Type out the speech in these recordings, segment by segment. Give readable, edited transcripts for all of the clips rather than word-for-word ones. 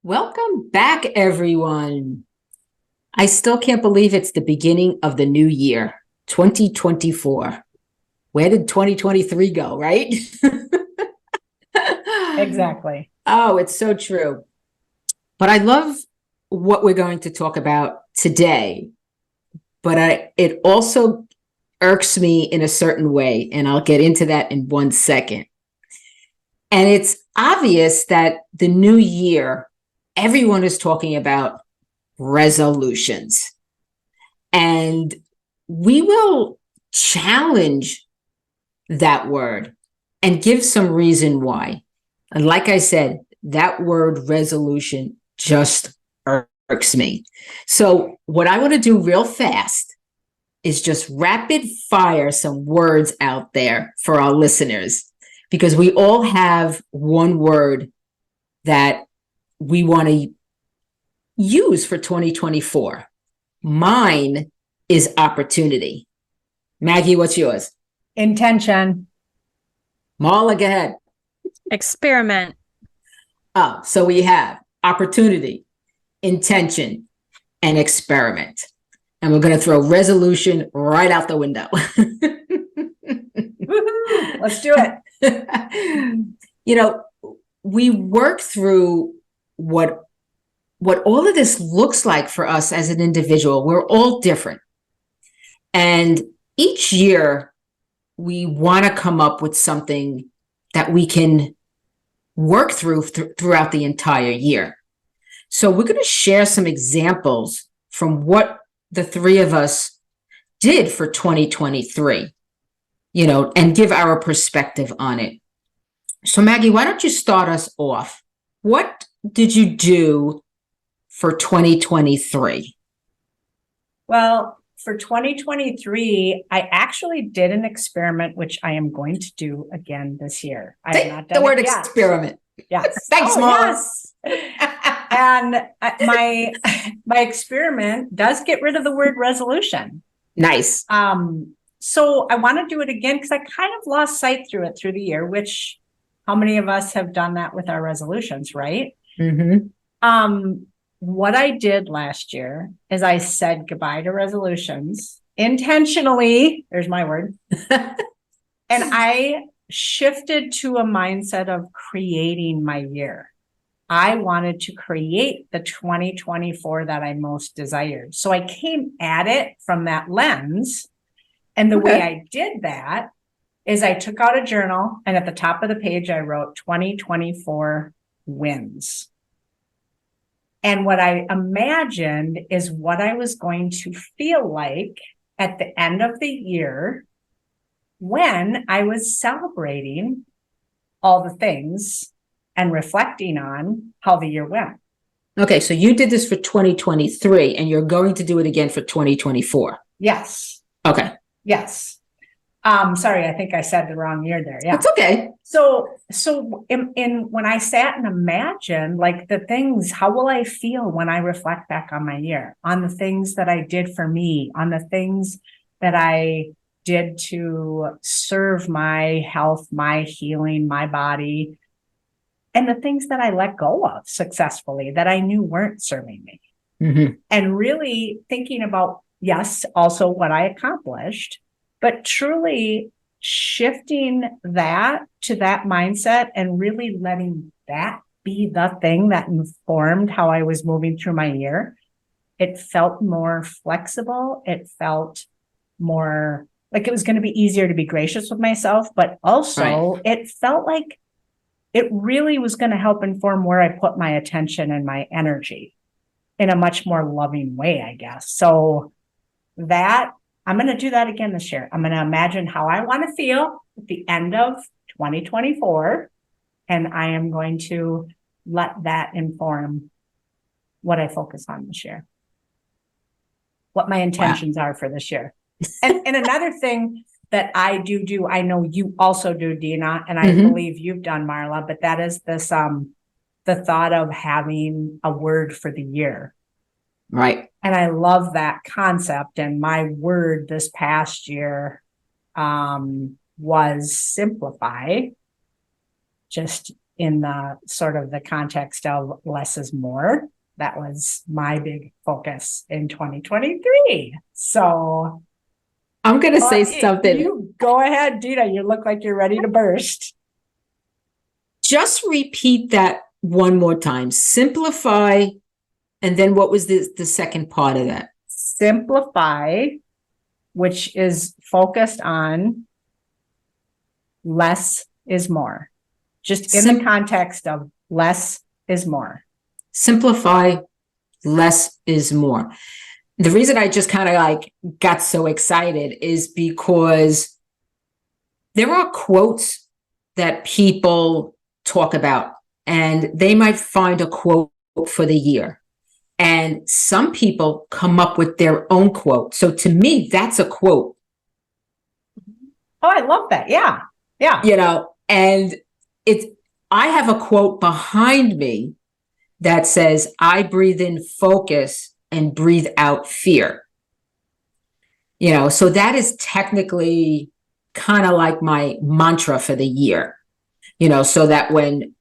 Welcome back, everyone. I still can't believe it's the beginning of the new year, 2024. Where did 2023 go, right? Exactly. Oh, it's so true. But I love what we're going to talk about today. But it also irks me in a certain way, and I'll get into that in 1 second. And it's obvious that the new year, everyone is talking about resolutions. And we will challenge that word and give some reason why. And like I said, that word resolution just irks me. So, what I want to do real fast is just rapid fire some words out there for our listeners, because we all have one word that we want to use for 2024. Mine is opportunity. Maggie, what's yours? Intention. Marla, go ahead. Experiment. Oh, so we have opportunity, intention, and experiment. And we're going to throw resolution right out the window. Let's do it. We work through what all of this looks like for us as an individual. We're all different. And each year we want to come up with something that we can work throughout the entire year. So we're going to share some examples from what the three of us did for 2023, and give our perspective on it. So Maggie, why don't you start us off? What did you do for 2023? Well, for 2023, I actually did an experiment, which I am going to do again this year. I have not done the word it yet. Experiment. Yes. Thanks, Mom. Yes. And my experiment does get rid of the word resolution. Nice. So I want to do it again because I kind of lost sight through the year, which how many of us have done that with our resolutions, right? Mm-hmm. What I did last year is I said goodbye to resolutions intentionally. There's my word. And I shifted to a mindset of creating my year. I wanted to create the 2024 that I most desired. So I came at it from that lens. And the way I did that is I took out a journal, and at the top of the page, I wrote 2024 wins. And what I imagined is what I was going to feel like at the end of the year when I was celebrating all the things and reflecting on how the year went. Okay, so you did this for 2023 and you're going to do it again for 2024. Yes. Okay. Yes. Sorry, I think I said the wrong year there. Yeah. It's okay. So in when I sat and imagined like the things, how will I feel when I reflect back on my year, on the things that I did for me, on the things that I did to serve my health, my healing, my body, and the things that I let go of successfully that I knew weren't serving me. Mm-hmm. And really thinking about, yes, also what I accomplished, but truly shifting that to that mindset and really letting that be the thing that informed how I was moving through my year. It felt more flexible. It felt more like it was going to be easier to be gracious with myself, but also It felt like it really was going to help inform where I put my attention and my energy in a much more loving way, I guess. So that I'm going to do that again this year. I'm going to imagine how I want to feel at the end of 2024. And I am going to let that inform what I focus on this year, what my intentions are for this year. And another thing that I do, I know you also do, Dina, and I believe you've done, Marla, but that is this, the thought of having a word for the year. Right. And I love that concept. And my word this past year was simplify. Just in the sort of the context of less is more. That was my big focus in 2023. So I'm going to say something. You go ahead, Dina. You look like you're ready to burst. Just repeat that one more time. Simplify. And then what was the second part of that? Simplify, which is focused on less is more. Just in the context of less is more. Simplify, less is more. The reason I just kind of like got so excited is because there are quotes that people talk about, and they might find a quote for the year. And some people come up with their own quote. So to me, that's a quote. Oh, I love that. Yeah. Yeah. You know, and I have a quote behind me that says, I breathe in focus and breathe out fear. You know, so that is technically kind of like my mantra for the year, you know, so that when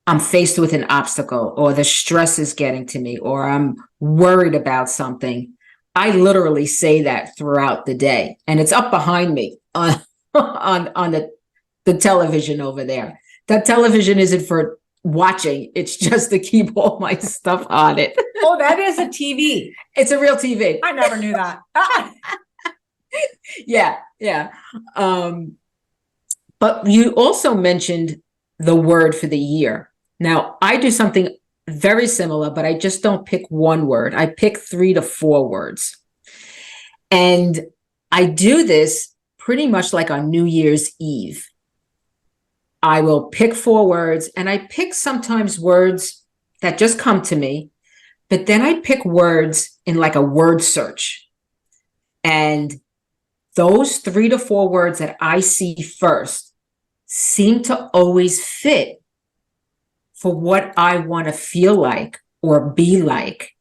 I'm faced with an obstacle or the stress is getting to me or I'm worried about something, I literally say that throughout the day. And it's up behind me on the television over there. That television isn't for watching. It's just to keep all my stuff on it. Oh, that is a TV. It's a real TV. I never knew that. Yeah. But you also mentioned the word for the year. Now, I do something very similar, but I just don't pick one word. I pick 3 to 4 words. And I do this pretty much like on New Year's Eve. I will pick 4 words, and I pick sometimes words that just come to me, but then I pick words in like a word search. And those 3 to 4 words that I see first seem to always fit for what I want to feel like or be like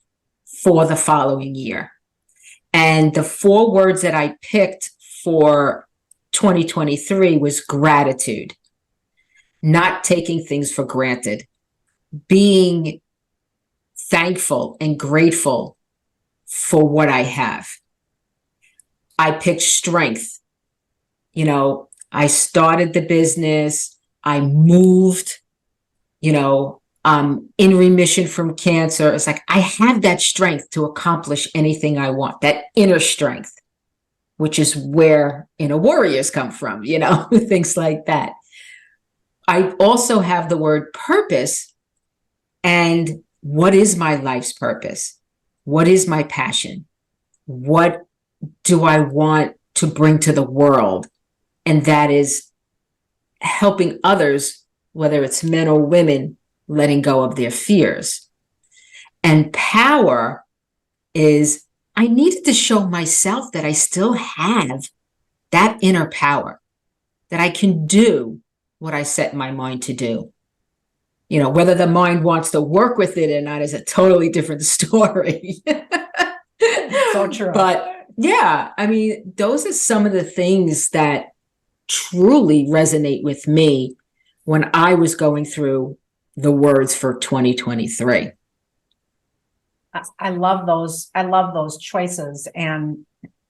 for the following year. And the 4 words that I picked for 2023 was gratitude, not taking things for granted, being thankful and grateful for what I have. I picked strength. You know, I started the business, I moved, you know, in remission from cancer. It's like, I have that strength to accomplish anything I want, that inner strength, which is where inner warriors come from, you know, things like that. I also have the word purpose. And what is my life's purpose? What is my passion? What do I want to bring to the world? And that is helping others, whether it's men or women, letting go of their fears. And power is, I needed to show myself that I still have that inner power, that I can do what I set my mind to do. You know, whether the mind wants to work with it or not is a totally different story. So true. But yeah, I mean, those are some of the things that truly resonate with me when I was going through the words for 2023. I love those. I love those choices. And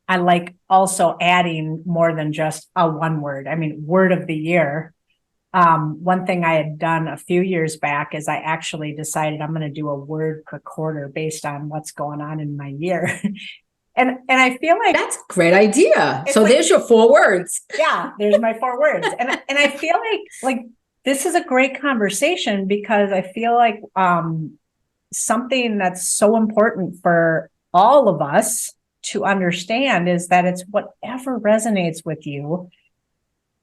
I like also adding more than just a one word. I mean, word of the year. One thing I had done a few years back is I actually decided I'm going to do a word per quarter based on what's going on in my year. And I feel like that's a great idea. So like, there's your 4 words. Yeah, there's my 4 words. And I feel like this is a great conversation because I feel like something that's so important for all of us to understand is that it's whatever resonates with you.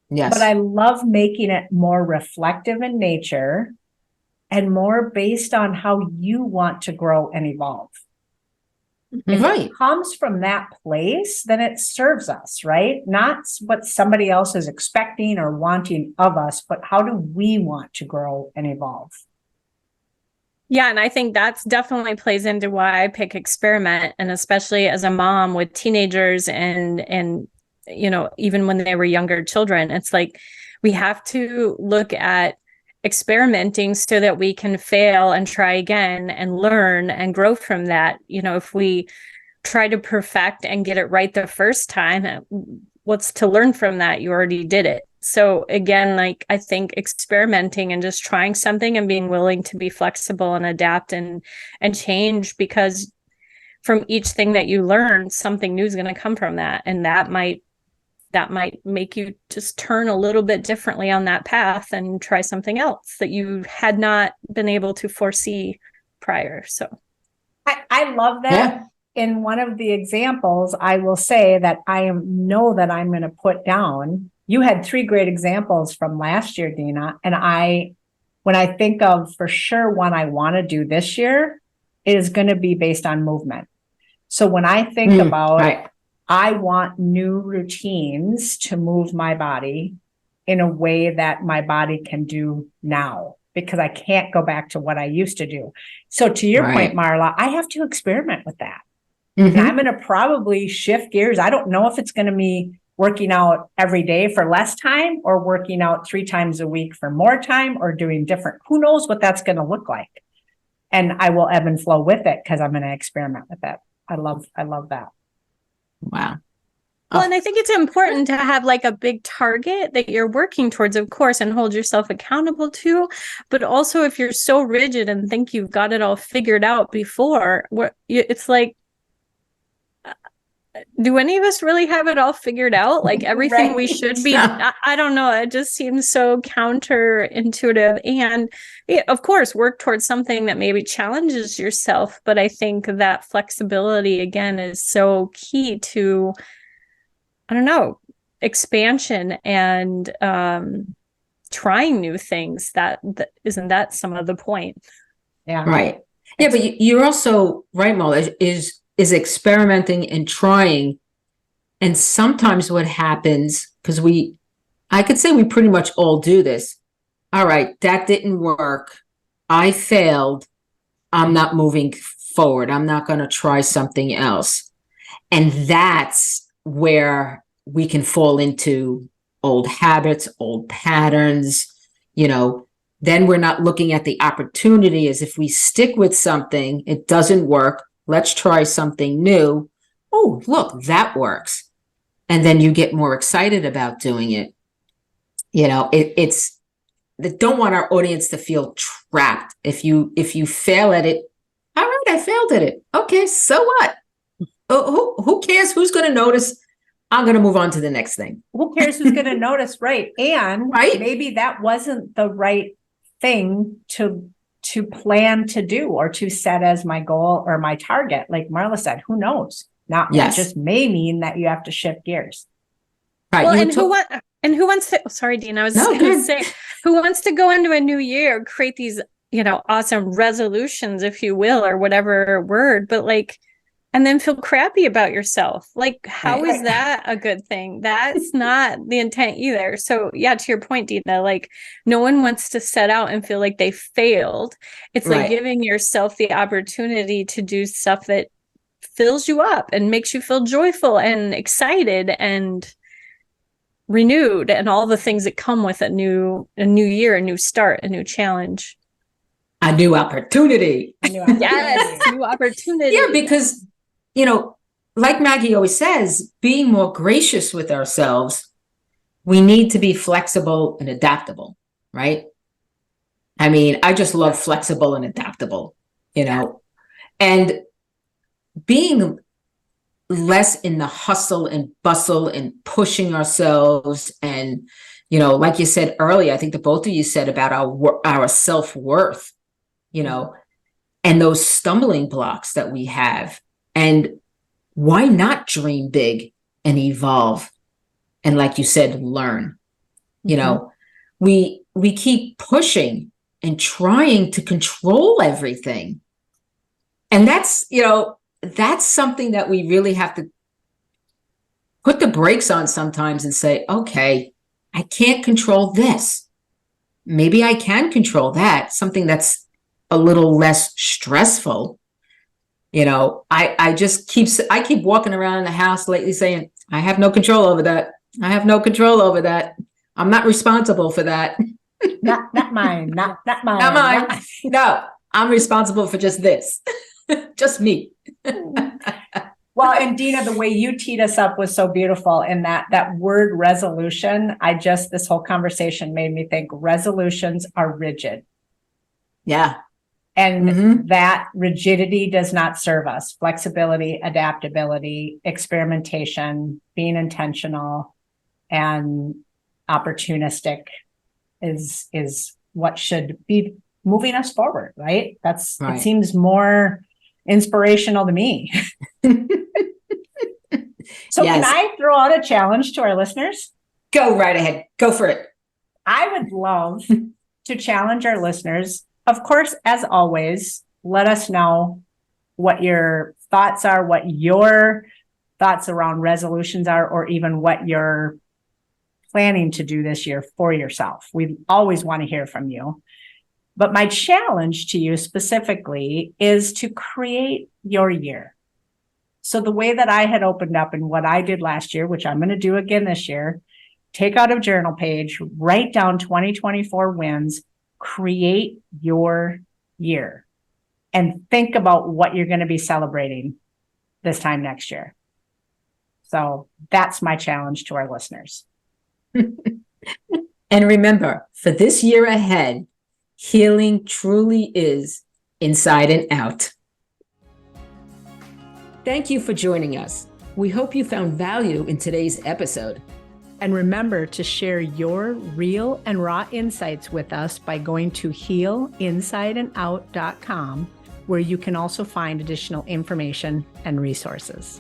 Yes. But I love making it more reflective in nature and more based on how you want to grow and evolve. If it comes from that place, then it serves us, right? Not what somebody else is expecting or wanting of us, but how do we want to grow and evolve? Yeah, and I think that's definitely plays into why I pick experiment, and especially as a mom with teenagers and you know, even when they were younger children, it's like we have to look at experimenting so that we can fail and try again and learn and grow from that. If we try to perfect and get it right the first time, what's to learn from that? You already did it. So again, like, I think experimenting and just trying something and being willing to be flexible and adapt and change, because from each thing that you learn, something new is going to come from that. And that might make you just turn a little bit differently on that path and try something else that you had not been able to foresee prior. So I love that. Yeah. In one of the examples, I will say that know that I'm going to put down. You had 3 great examples from last year, Dina. And when I think of for sure one I want to do this year, it is going to be based on movement. So when I think about, right. I want new routines to move my body in a way that my body can do now, because I can't go back to what I used to do. So to your point, Marla, I have to experiment with that. And I'm going to probably shift gears. I don't know if it's going to be working out every day for less time, or working out 3 times a week for more time, or doing different, who knows what that's going to look like. And I will ebb and flow with it, because I'm going to experiment with it. I love that. Wow. Well, and I think it's important to have like a big target that you're working towards, of course, and hold yourself accountable to. But also, if you're so rigid and think you've got it all figured out before, it's like, do any of us really have it all figured out? Like everything Right. we should be? I don't know. It just seems so counterintuitive. And of course, work towards something that maybe challenges yourself. But I think that flexibility, again, is so key to, I don't know, expansion and trying new things. That isn't that some of the point? Yeah. Right. Yeah, but you're also right, Molly, is experimenting and trying. And sometimes what happens, because I could say we pretty much all do this. All right, that didn't work. I failed. I'm not moving forward. I'm not going to try something else. And that's where we can fall into old habits, old patterns, then we're not looking at the opportunity as if we stick with something, it doesn't work. Let's try something new. Oh, look, that works. And then you get more excited about doing it. It's don't want our audience to feel trapped. If you fail at it, all right, I failed at it. Okay, so what? Who cares? Who's going to notice? I'm going to move on to the next thing. Who cares who's going to notice? Right. And maybe that wasn't the right thing to plan to do or to set as my goal or my target. Like Marla said, who knows? It just may mean that you have to shift gears. Right. Well, who wants to, sorry, Dina, I was going to say, who wants to go into a new year, create these, awesome resolutions, if you will, or whatever word, but and then feel crappy about yourself. Like, how is that a good thing? That's not the intent either. So yeah, to your point, Dina, no one wants to set out and feel like they failed. It's like giving yourself the opportunity to do stuff that fills you up and makes you feel joyful and excited and renewed, and all the things that come with a new year, a new start, a new challenge. A new opportunity. Yes, new opportunity. Yeah, because like Maggie always says, being more gracious with ourselves, we need to be flexible and adaptable, right? I mean, I just love flexible and adaptable, and being less in the hustle and bustle and pushing ourselves. And, like you said earlier, I think the both of you said about our self-worth, and those stumbling blocks that we have. And why not dream big and evolve? And like you said, learn. We keep pushing and trying to control everything. And that's something that we really have to put the brakes on sometimes and say, okay, I can't control this. Maybe I can control that, something that's a little less stressful. I keep walking around the house lately saying, I have no control over that. I have no control over that. I'm not responsible for that. Not mine, not mine. Not mine. No, I'm responsible for just this. Just me. Well, and Dina, the way you teed us up was so beautiful in that word resolution. This whole conversation made me think resolutions are rigid. Yeah. And that rigidity does not serve us. Flexibility, adaptability, experimentation, being intentional, and opportunistic is what should be moving us forward, right? It seems more inspirational to me. So yes. Can I throw out a challenge to our listeners? Go right ahead. Go for it. I would love to challenge our listeners. Of course, as always, let us know what your thoughts are, what your thoughts around resolutions are, or even what you're planning to do this year for yourself. We always want to hear from you. But my challenge to you specifically is to create your year. So the way that I had opened up and what I did last year, which I'm going to do again this year, take out a journal page, write down 2024 wins, create your year, and think about what you're going to be celebrating this time next year. So that's my challenge to our listeners. And remember, for this year ahead, healing truly is inside and out. Thank you for joining us. We hope you found value in today's episode. And remember to share your real and raw insights with us by going to healinsideandout.com, where you can also find additional information and resources.